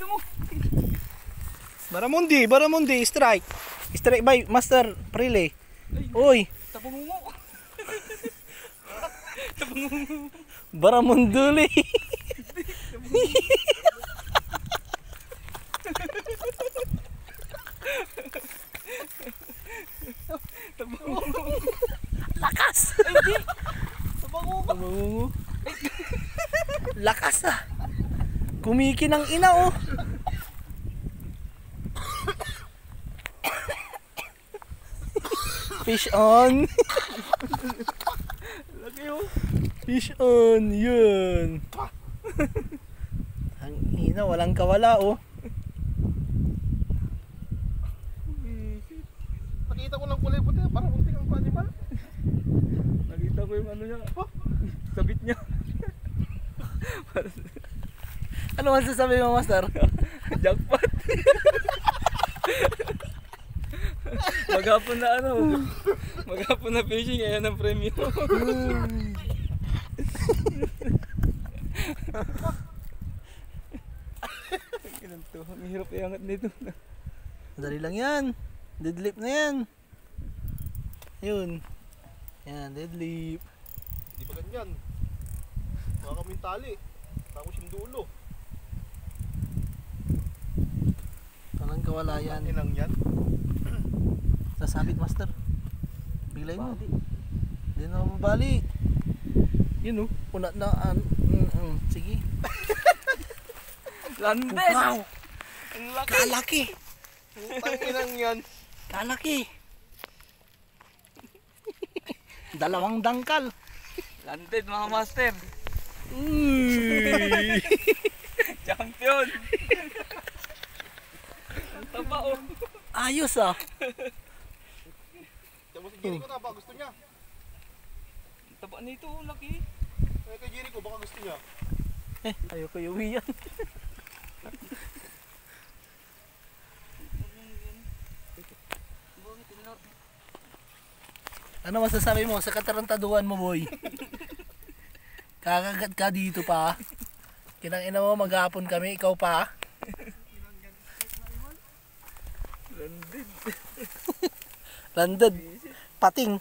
mo. Baramundi, strike. Strike by Master Prile. Uy, Tapong mo. Baramunduli. Lakas. Tabangungo. Lakas ah. Kumikinang ina oh. Fish on. Lagi oh. Fish on. Yun. Ang ina, walang kawala oh. Nakita ko ng kulay puti, parang muntik ang animal. Nakita ko yung ano niya. Oh, sabit niya. Ano masasabi mo, Master? Jackpot. Maghapon na ano. Maghapon na fishing, ayan ang premyo. Ang hirap iangat nito. Madali lang yan. Deadlift na yan. Yun. Yan, deadlift. Hindi pa ganyan. Baka kaming tali. Tapos yung dulo. Walang kawala yan. Inang yan. Sasabit, Master. Biglay mo. Hindi na mabali. Yun oh. Una na. Sige. Landed! Wow! Ang laki! Kalaki! Putang inang yan. Kalaki! Dalawang dangkal. Landed mga master! Uy! Champion! Ang taba oh! Ayos ah. Tapos si Jericho na, baka gusto niya. Ang taba nito, laki! Kay Jericho, baka gusto niya. Ayoko yuwi yan. Ano masasabi mo sa katarantaduhan mo, boy? Kakagat ka dito pa. Kinangina mo, maghapon kami, ikaw pa. Landed! Landed. Pating.